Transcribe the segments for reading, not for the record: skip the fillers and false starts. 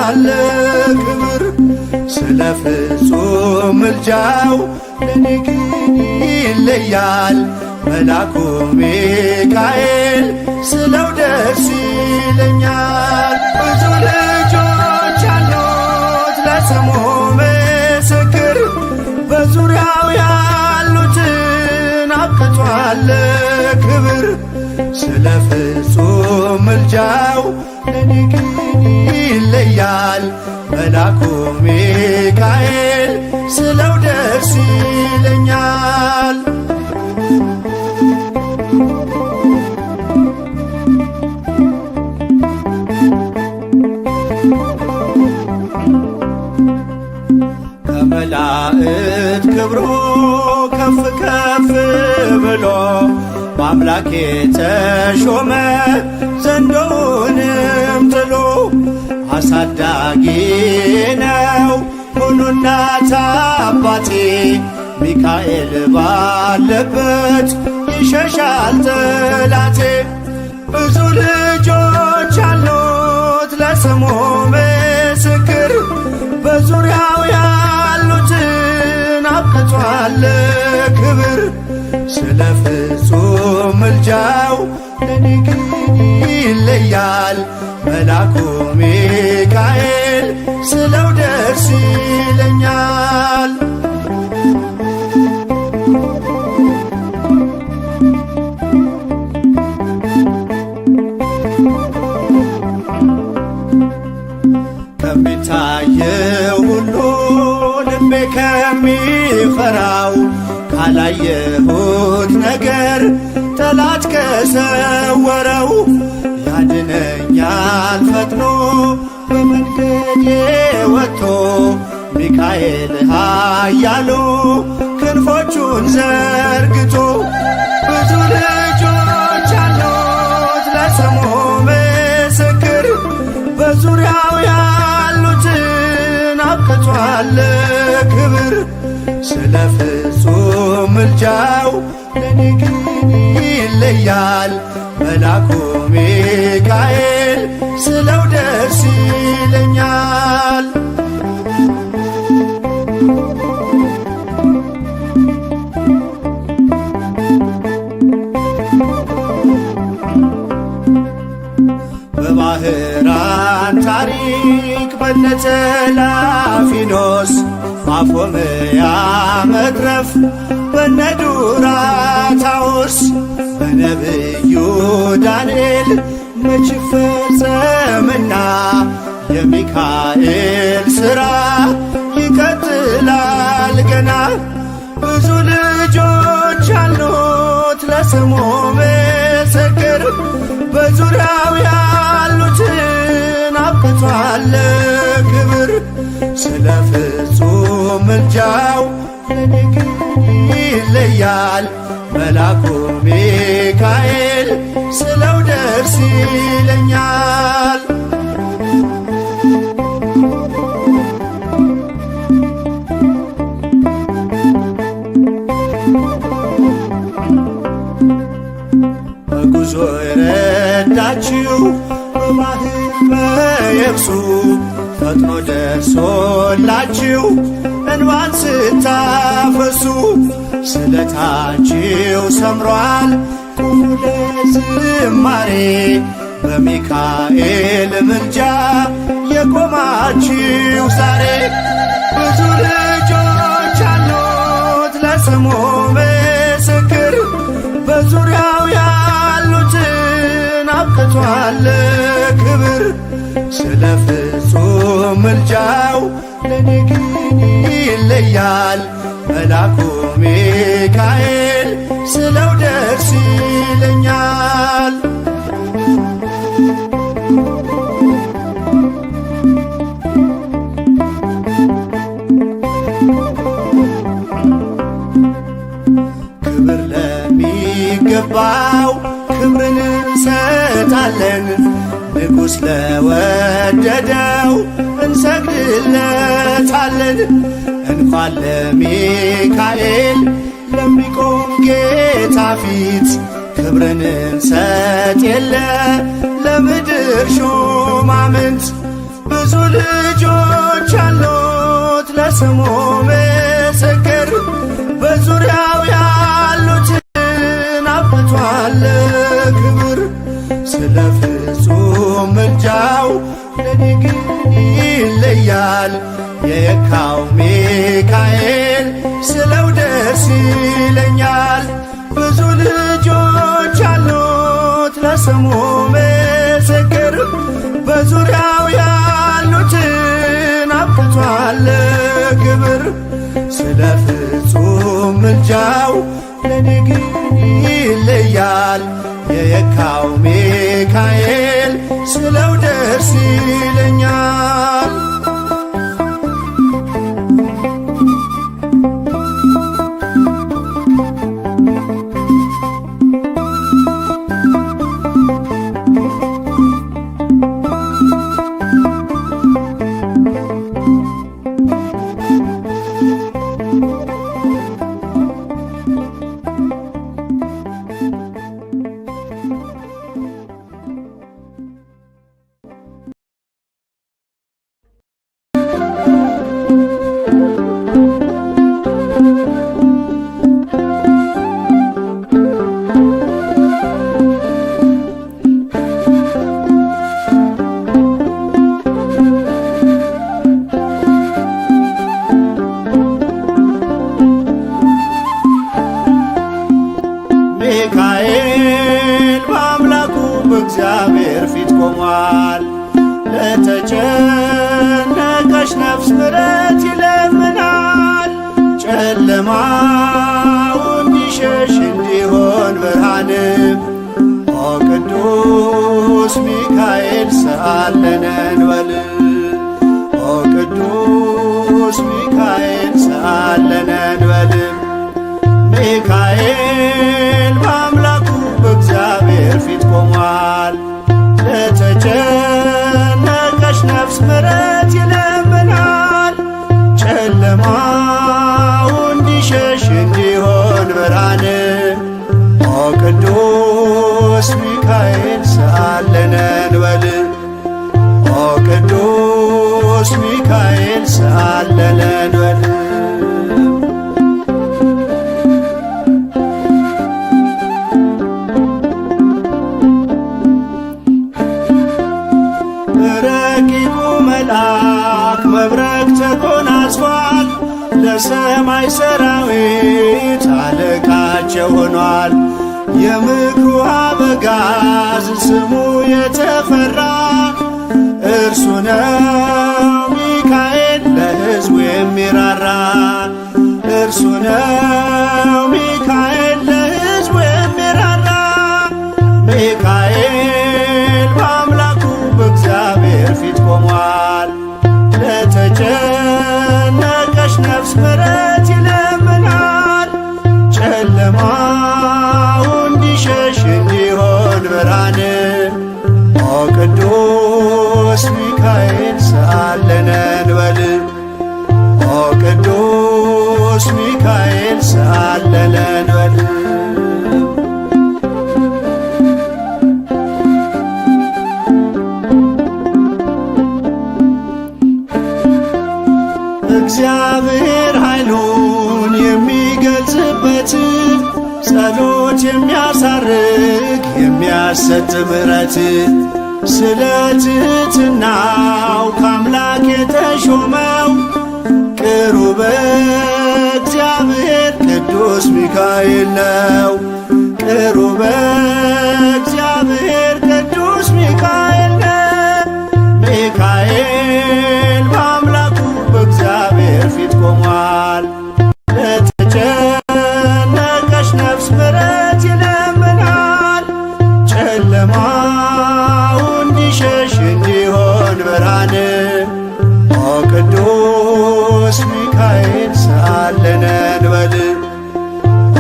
አብቅቷል ክብር ስለ ፍጹም ምልጃው ለኔ ግን ይለያል መላኩ ሚካኤል ስለው ደስ ይለኛል። ብዙ ልጆች አሉት ለስሙ ምስክር በዙሪያው ያሉትን አብቅቷል ክብር ስለ ፍጹም ምልጃው ለኔ ግን ይለያል መላኩ ሚካኤል ስለው ደስ ይለኛል። ከመላእክት ክብሩ ከፍ ከፍ ብሎ በአምላክ የተሾመ ዘንዶውንም ጥሎ አሳዳጊ ነው ሁሉ እናት አባቴ ሚካኤል ባለበት ይሸሻል ጠላቴ። ብዙ ልጆች አሉት ለስሙ ምስክር በዙሪያው ያሉትን አብቅቷል ክብር ስለ ፍጹም ምልጃው ለኔ ግን ይለያል መላኩ ሚካኤል ስለው ደስ ይለኛል። ከሚታየው ሁሉ ልቤ ከሚፈራው ካላየሁት ነገር ጠላት ከሰወረው ያድነኛል ፈጥኖ በመንገዴ ወጥቶ ሚካኤል ኃያሉ ክንፎቹን ዘርግቶ። ብዙ ልጆች አሉት ለስሙ ምስክር በዙሪያው ያሉትን አብቅቷል ክብር ስለ ፍጹም ምልጃው ለኔ ግን ይለያል መላኩ ሚካኤል ስለው ደስ ይለኛል። በባህራን ታሪክ በነተላፊኖስ ባፎምያ መትረፍ በነዱራታውስ በነብዩ ዳንኤል መች ፈጸምና የሚካኤል ሥራ ይቀጥላል ገና። ብዙ ልጆች አሉት ለስሙ ምስክር በዙሪያው ያሉትን አብቅቷል ክብር ስለ ፍጹም ምልጃው ለኔ ግን ይለያል መላኩ ሚካኤል ስለው ደስ ይለኛል። በጉዞ የረዳችው በባህር በየብሱ ፈጥኖ ደርሶላችሁ እንባን ስታፈሱ ስለታችሁ ሰምሯል ቁሙ ለዝማሬ በሚካኤል ምልጃ የቆማችሁ ዛሬ። ብዙ ልጆች አሉት ለስሙ ምስክር በዙሪያው ያሉትን አብቅቷል ክብር ስለ ፍጹም ምልጃው ለኔ ግን ይለያል መላኩ ሚካኤል ስለው ደስ ይለኛል። ክብር ለሚገባው ክብርን እንሰጣለን ንጉሥ ለወደደው እንሰግድለታለን። እንኳን ለሚካኤል ለሚቆም ጌታ ፊት ክብርን እንሰጥ የለ ለምድር ሹማምንት። ብዙ ልጆች አሉት ለስሙ ምስክር በዙሪያው ያሉትን አብቅቷል ክብር። ስለ ፍጹም ምልጃው ለኔ ግን ይለያል የካው ሚካኤል ስለው ደስ ይለኛል። ብዙ ልጆች አሉት ለስሙ ምስክር በዙሪያው ያሉትን አብቅቷል ክብር። ስለ ፍጹም ምልጃው ለኔ ግን ይለያል የካው ሚካኤል ስለው ደስ ይለኛል። ሚካኤል በአምላኩ በእግዚአብሔር ፊት ቆሟል። ለተጨነቀች ነፍስ ምሕረት ይለምናል። ጨለማው እንዲሸሽ እንዲሆን ብርሃንም ኦ ቅዱስ ሚካኤል ሰአለነ እንበል። ኦ ቅዱስ ሚካኤል ሰአለነ እንበል። ሚካኤል በአምላኩ በእግዚአብሔር ፊት ቆሟል። ለተጨነቀች ነፍስ ምሕረት ይለምናል። ጨለማው እንዲሸሽ እንዲሆን ብርሃን ኦ ቅዱስ ሚካኤል ሰአለነ እንበል። ኦ ቅዱስ ሚካኤል ሰአለነ እንበል። ረቂቁ መልአክ መብረቅ ተጎናጽፏል። ለሰማይ ሰራዊት አለቃቸው ሆኗል። የምክሩ አበጋዝ ስሙ የተፈራ እርሱ ነው ሚካኤል ለሕዝቡ የሚራራ። እርሱ ነው ሚካኤል ለሕዝቡ የሚራራ። ሚካኤል በአምላኩ በእግዚአብሔር ፊት ቆሟል። ለተጨነቀች ነፍስ ምሕረት ይለምናል። ጨለማው እንዲሸሽ እንዲሆን ብርሃን ኦ ቅዱስ ሚካኤል ሰአለነ እንበል። ኦ ቅዱስ ሚካኤል ሰአለነ እንበል። እግዚአብሔር ኃይሉን የሚገልጽበት ጸሎት የሚያሳርግ የሚያሰጥ ምሕረት ስለ ትሕትናው ከአምላክ የተሾመው ቅሩበ እግዚአብሔር ቅዱስ ሚካኤል ነው። ቅሩበ እግዚአብሔር ቅዱስ ሚካኤል ነው። ሚካኤል በአምላኩ በእግዚአብሔር ፊት ቆሟል። ለተጨነቀች ነፍስ ምሕረት ይለምናል። ጨለማው እንዲሸሽ እንዲሆን ብርሃን ኦ ቅዱስ ሚካኤል ሰአለነ እንበል።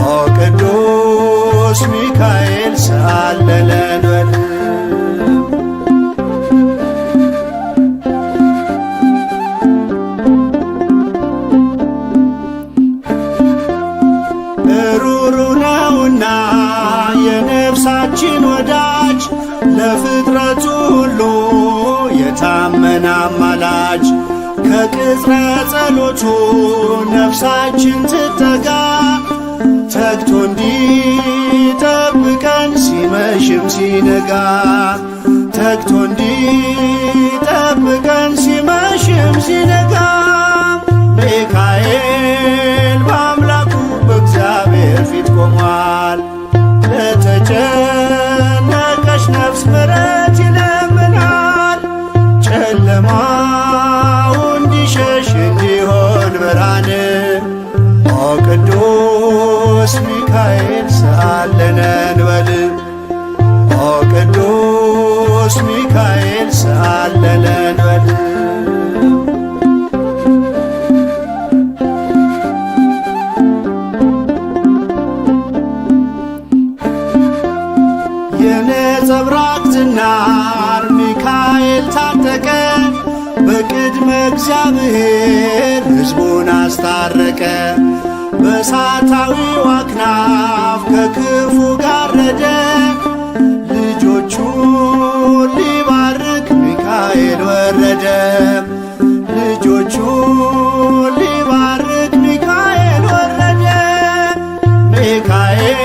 ኦ ቅዱስ ሚካኤል ሰአለነ እንበል። ሩሩ ነውና የነፍሳችን ወዳጅ ለፍጥረቱ ሁሉ የታመነ አማላጅ ከቅጽረ ጸሎቱ ነፍሳችን ትጠጋ ተግቶ እንዲጠብቀን ሲመሽም ሲነጋ ተግቶ እንዲጠብቀን ሲመሽም ሲነጋ ሚካኤል በአምላኩ በእግዚአብሔር ፊት ቆሟል። ለተጨነቀች ነፍስ ምሕረት ይለምናል። ጨለማው እንዲሸሽ እንዲሆን ብርሃን ኦ ቅዱስ ሚካኤል ሰአለነ እንበል ኦ ቅዱስ ሚካኤል ሰአለነ እንበል። የነጸብራቅ ዝናር ሚካኤል ታጠቀ በቅድመ እግዚአብሔር ሕዝቡን አስታረቀ። በእሳታዊው አክናፍ ከክፉ ጋረደ ልጆቹን ሊባርክ ሚካኤል ወረደ። ልጆቹን ሊባርክ ሚካኤል ወረደ። ሚካኤል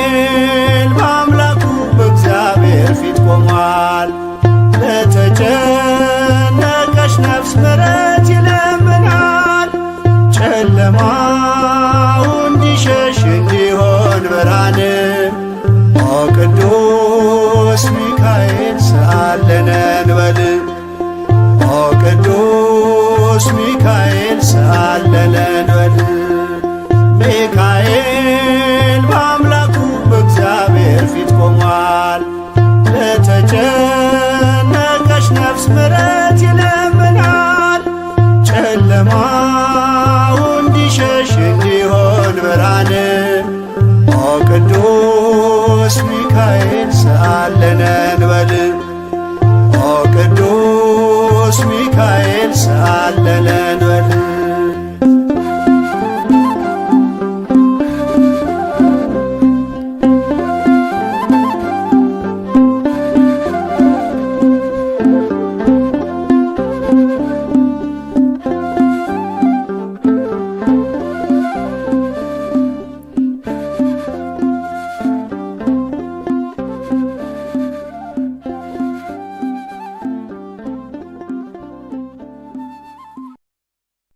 በአምላኩ በእግዚአብሔር ፊት ቆሟል። ለተጨነቀች ነፍስ ምሕረት ይለምናል። ጨለማው እንዲሸሽ እንዲሆን ብርሃን ኦ ቅዱስ ሚካኤል ሰአለነ እንበል ኦ ቅዱስ ሚካኤል ሰአለነ እንበል። ሚካኤል በአምላኩ በእግዚአብሔር ፊት ቆሟል። ለተጨነቀች ነፍስ ምሕረት ይለምናል። ጨለማው እንዲሸሽ እንዲሆን ብርሃን ኦ ቅዱስ ሚካኤል ሰአለነ እንበል ኦ ቅዱስ ሚካኤል ሰአለነ እንበል።